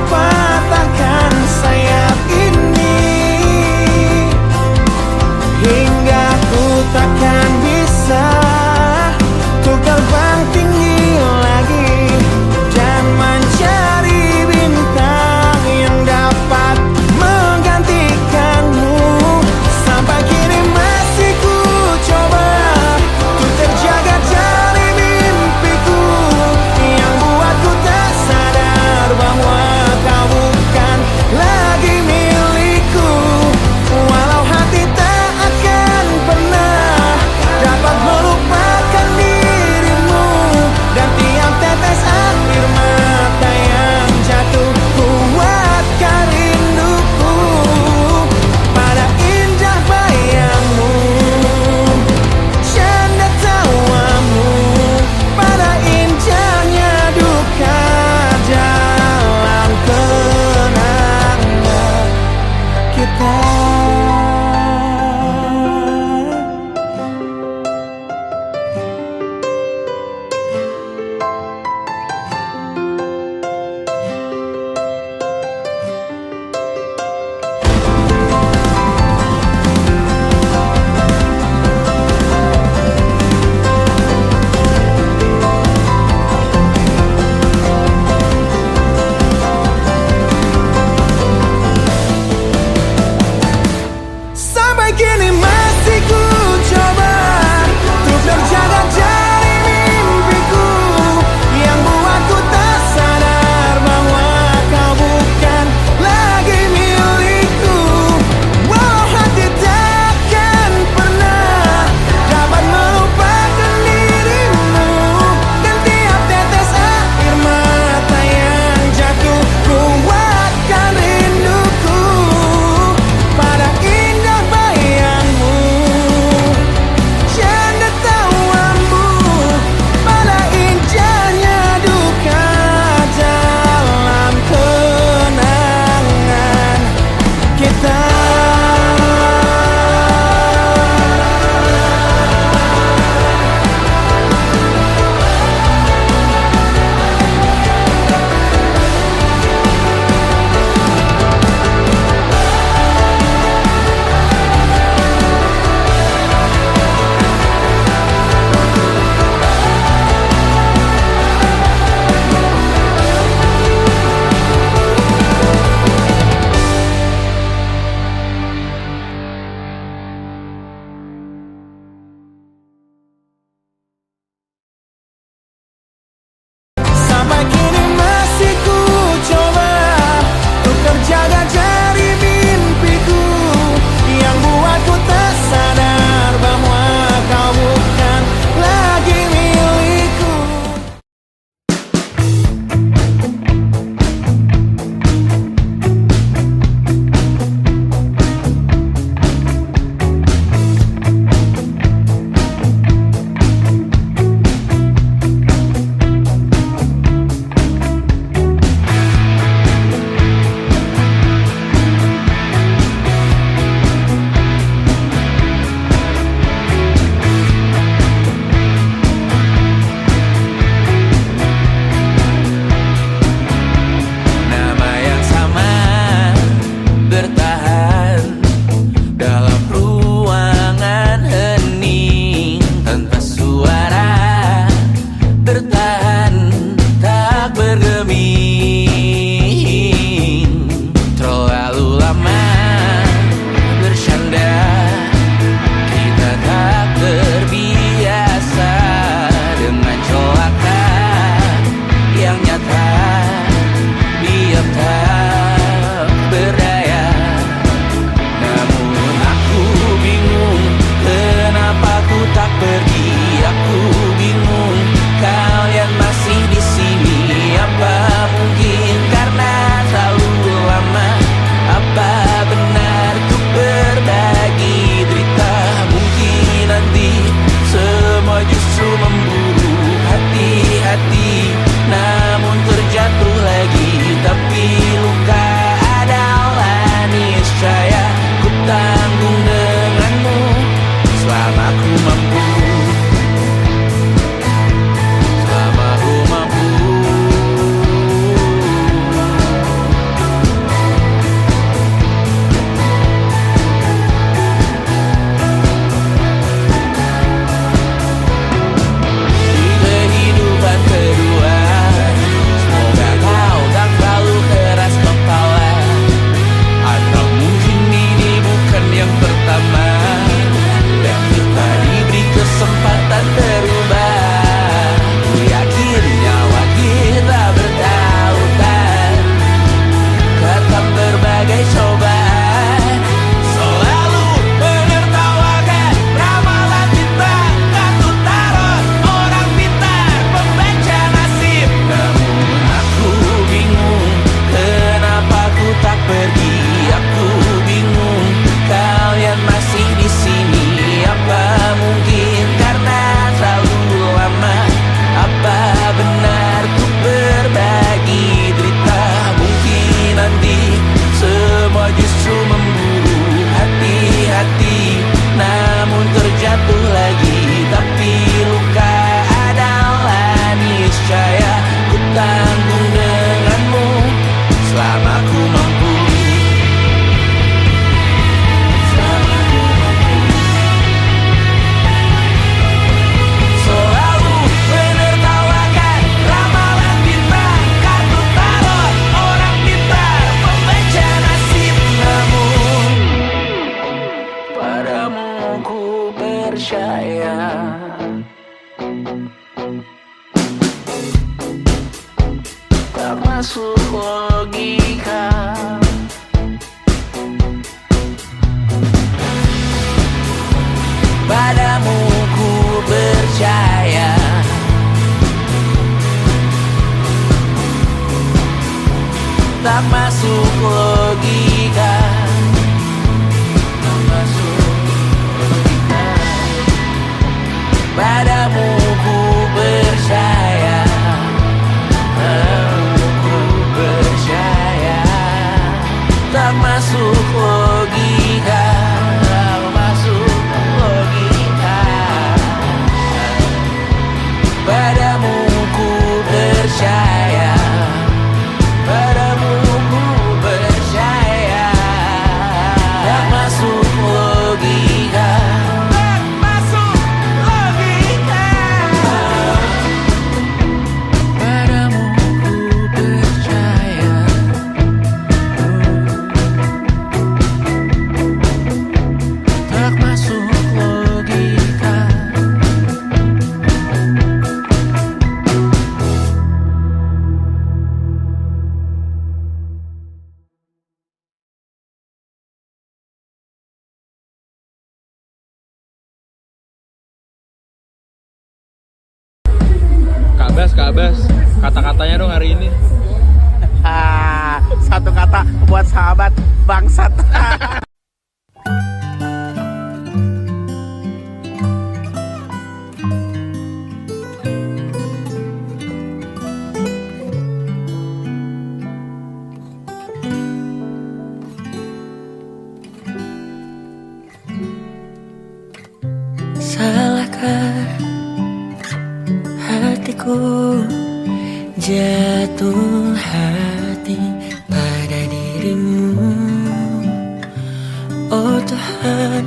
tak masuk logika. Padamu ku percaya, tak masuk logika, tak masuk logika. Padamu ku percaya, padamu ku percaya, tak masuk logika, tak masuk logika. Padamu ku percaya, padamu ku percaya, tak masuk logika, tak masuk logika. Padamu ku percaya, tak masuk logika. Kak Bas, kata-katanya dong hari ini. Satu kata buat sahabat bangsat. Salahkah hatiku jatuh hati pada dirimu? Oh Tuhan,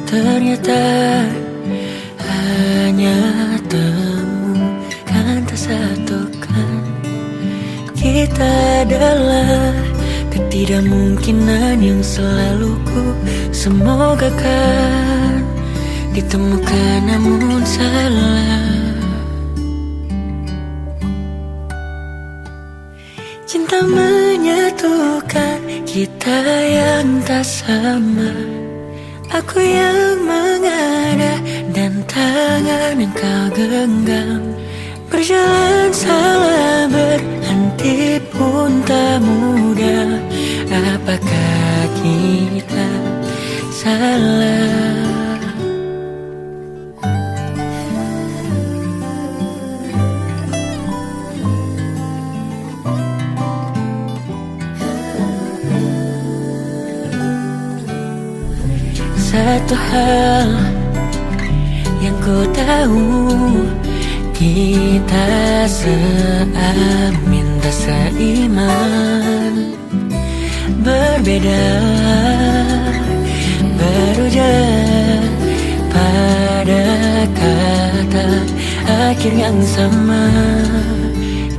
ternyata hanya temu kan tersatukan kita adalah ketidakmungkinan yang selalu ku semogakan ditemukan namun salah. Cinta menyatukan kita yang tak sama. Aku yang mengada dan tangan yang kau genggam. Berjalan salah berhenti pun tak mudah. Apakah kita salah? Satu hal yang ku tahu, kita seamin tak seiman. Berbeda, berujar pada kata akhir yang sama.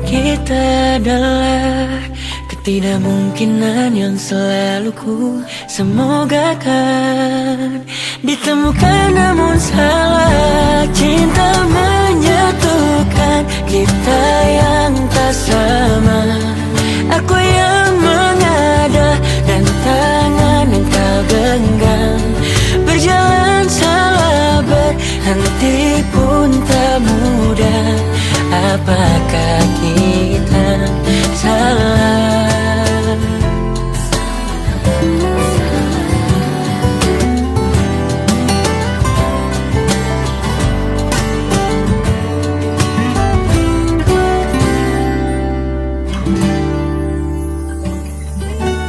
Kita adalah ketidakmungkinan yang selalu ku semogakan ditemukan namun salah. Cinta menyatukan kita yang tak sama. Aku yang mengada dan tangan yang kau genggam. Berjalan salah berhenti pun tak mudah. Apakah kita salah?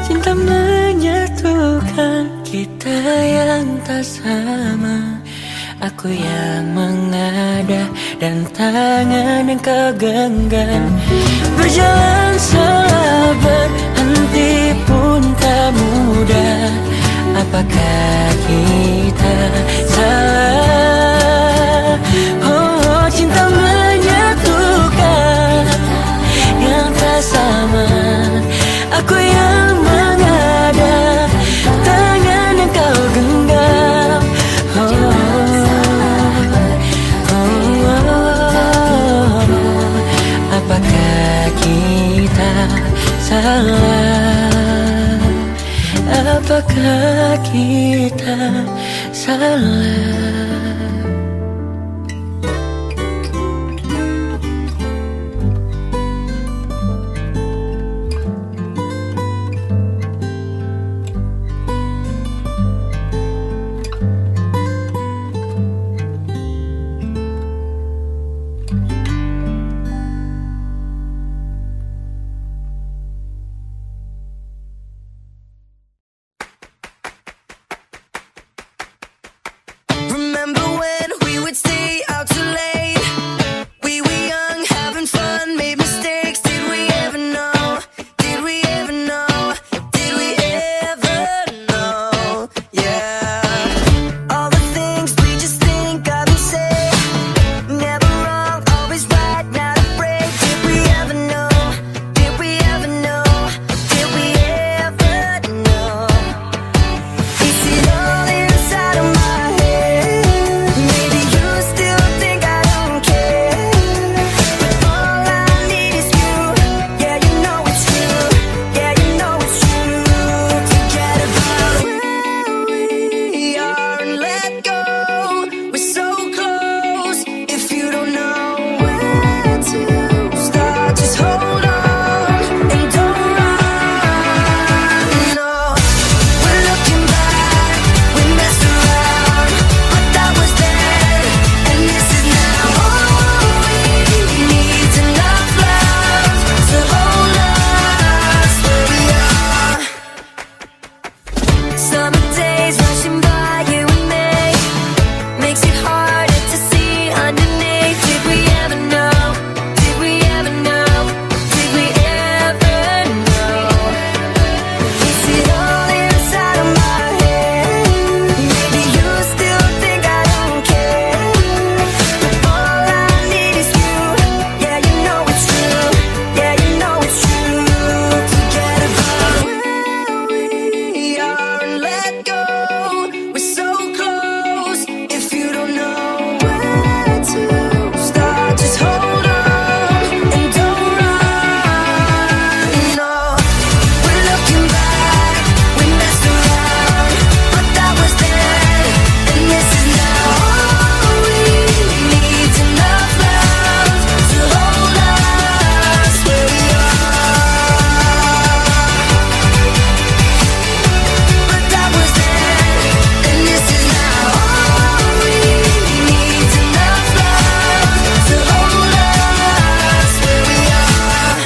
Cinta menyatukan kita yang tak sama. Aku yang mengada dan tangan yang kau genggam. Berjalan salah berhenti pun tak mudah. Apakah kita salah? Oh, cinta menyatukan yang tak sama. Aku yang mengada, tangan yang kau genggam. Apakah kita salah? Apakah kita salah? Remember when we would stay out too late? We were young, having fun, made mistakes. Did we ever know? Did we ever know? Did we ever know? Yeah. All the things we just think of and say. Never wrong, always right, not afraid. Did we ever know? Did we ever know? Did we ever know? Is it all inside of my head? Maybe you still think I don't care, but all I need is you. Yeah, you know it's true. Yeah, you know it's true. Forget about where we are and let go. We're so close. If you don't know where to start, just hold on and don't run. No, we're looking back. We messed around, but that was then, and this is now. All we need enough love to hold us where we are. Summer days rushing by you and me makes it harder to see underneath. Did we ever know? Did we ever know? Did we ever know? Is it all inside of my head? Maybe you still think I don't care, but all I need is you. Yeah, you know it's true. Yeah, you know it's true. Forget about where we are and let go. We're so close. If you don't know where to start, just hold on and don't run. No, we're looking back. We messed around, but that was then, and this is now. All we need enough love to hold us where we are. But that was then, and this is now. All we need enough love to hold us where we are.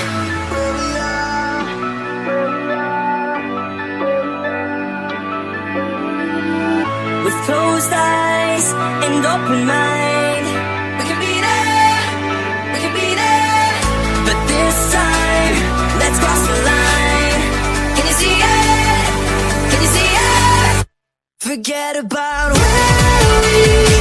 With closed eyes and open mind, we can be there, we can be there. But this time, let's cross the line. Can you see it? Can you see it? Forget about where we